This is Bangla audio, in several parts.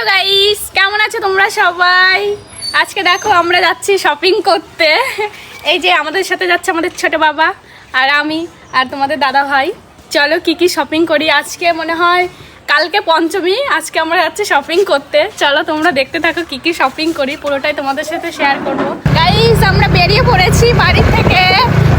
হ্যালো গাইস, কেমন আছো তোমরা সবাই? আজকে দেখো আমরা যাচ্ছি শপিং করতে। এই যে আমাদের সাথে যাচ্ছে আমাদের ছোট বাবা আর আমি আর তোমাদের দাদা ভাই। চলো কি শপিং করি। আজকে মনে হয় কালকে পঞ্চমী, আজকে আমরা যাচ্ছি শপিং করতে। চলো তোমরা দেখতে থাকো কি শপিং করি, পুরোটাই তোমাদের সাথে শেয়ার করবো। গাইস আমরা বেরিয়ে পড়েছি বাড়ি থেকে,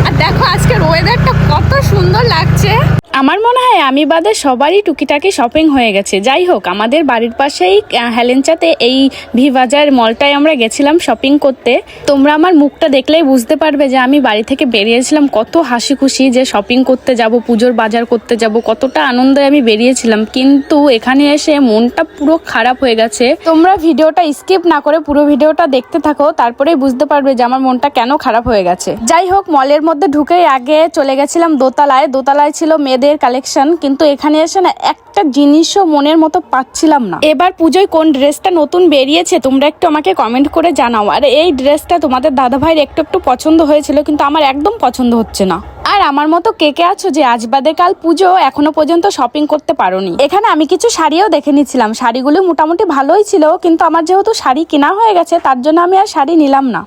আর দেখো আজকের ওয়েদারটা কত সুন্দর লাগছে। আমার মনে হয় আমি বাদে সবারই টুকিটাকি শপিং হয়ে গেছে। যাই হোক, আমাদের বাড়ির পাশেই হেলেঞ্চাতে এই ভি বাজার মলটায় আমরা গেছিলাম শপিং করতে। তোমরা আমার মুখটা দেখলেই বুঝতে পারবে যে আমি বাড়ি থেকে বেরিয়েছিলাম কত হাসি খুশি, যে শপিং করতে যাব, পুজোর বাজার করতে যাব, কতটা আনন্দে আমি বেরিয়েছিলাম। কিন্তু এখানে এসে মনটা পুরো খারাপ হয়ে গেছে। তোমরা ভিডিওটা স্কিপ না করে পুরো ভিডিওটা দেখতে থাকো, তারপরেই বুঝতে পারবে যে আমার মনটা কেন খারাপ হয়ে গেছে। যাই হোক, মলের মধ্যে ঢুকে আগে চলে গেছিলাম দোতলায়। দোতলায় ছিল মেয়েদের কালেকশন, কিন্তু এখানে এসে না একটা জিনিসও মনের মতো পাচ্ছিলাম না। এবার পুজোয় কোন ড্রেসটা নতুন বেরিয়েছে তোমরা একটু আমাকে কমেন্ট করে জানাও। আর এই ড্রেসটা তোমাদের দাদা ভাইয়ের একটু পছন্দ হয়েছিল, কিন্তু আমার একদম পছন্দ হচ্ছে না। আর আমার মতো কে আছো যে আজ বাদে কাল পুজো এখনো পর্যন্ত শপিং করতে পারোনি? এখানে আমি কিছু শাড়িও দেখে নিচ্ছিলাম, শাড়িগুলো মোটামুটি ভালোই ছিল, কিন্তু আমার যেহেতু শাড়ি কেনা হয়ে গেছে তার জন্য আমি আর শাড়ি নিলাম না।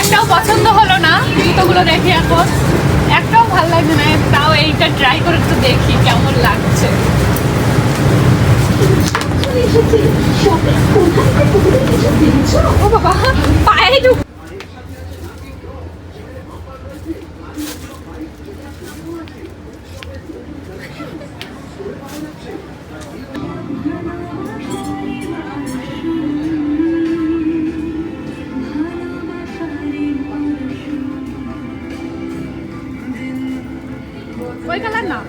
একটাও পছন্দ হলো না, জুতোগুলো দেখি এখন একটাও ভালো লাগছে না। তাও এইটা ট্রাই করে একটু দেখি কেমন লাগছে। ও বাবা, পায়ে ঢুক। ওই কালার না।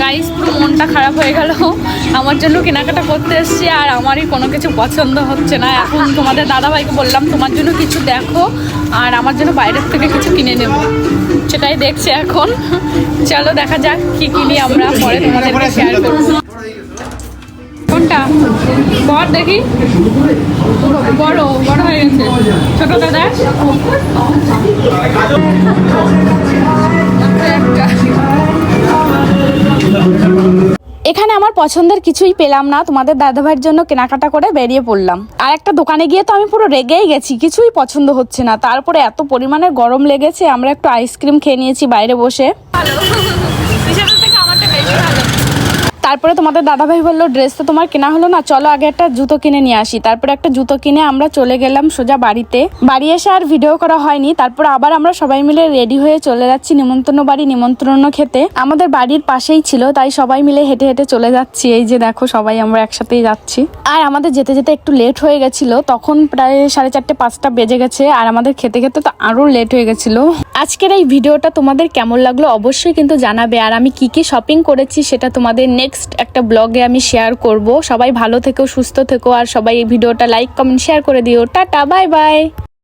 গাইস পুরো মনটা খারাপ হয়ে গেল। আমার জন্য কেনাকাটা করতে এসেছি আর আমারই কোনো কিছু পছন্দ হচ্ছে না। এখন তোমাদের দাদাভাইকে বললাম তোমার জন্য কিছু দেখো, আর আমার জন্য বাইরের থেকে কিছু কিনে নেব, সেটাই দেখছি এখন। চলো দেখা যাক কি কিনি, আমরা পরে তোমাদেরকে শেয়ার করবো। কোনটা বড় দেখি? বড় হয়ে গেছে। ছোট দাদা এখানে আমার পছন্দের কিছুই পেলাম না, তোমাদের দাদাভাইয়ের জন্য কেনাকাটা করে বেরিয়ে পড়লাম। আর একটা দোকানে গিয়ে তো আমি পুরো রেগেই গেছি, কিছুই পছন্দ হচ্ছে না। তারপরে এত পরিমাণে গরম লেগেছে, আমরা একটু আইসক্রিম খেয়ে নিয়েছি বাইরে বসে। তারপরে তোমাদের দাদাভাই বললো ড্রেস তো তোমার কেনা হলো না, চলো আগে একটা জুতো কিনে নিয়ে আসি। তারপরে একটা জুতো কিনে আমরা চলে গেলাম সোজা বাড়িতে। বাড়ি এসে আর ভিডিও করা হয়নি। তারপর আবার আমরা সবাই মিলে রেডি হয়ে চলে যাচ্ছি নিমন্ত্রণ বাড়ি নিমন্ত্রণ খেতে। আমাদের বাড়ির পাশেই ছিল, তাই সবাই মিলে হেঁটে হেঁটে চলে যাচ্ছি। এই যে দেখো সবাই আমরা একসাথেই যাচ্ছি। আর আমাদের যেতে যেতে একটু লেট হয়ে গেছিল, তখন প্রায় 4:30 5টা বেজে গেছে। আর আমাদের খেতে খেতে তো আরো লেট হয়ে গেছিল। আজকের এই ভিডিওটা তোমাদের কেমন লাগলো অবশ্যই কিন্তু জানাবে। আর আমি কি শপিং করেছি সেটা তোমাদের নেক্সট একটা ব্লগে আমি শেয়ার করব। সবাই ভালো থেকো, সুস্থ থেকো, আর সবাই এই ভিডিওটা লাইক কমেন্ট শেয়ার করে দিও। Tata, bye bye.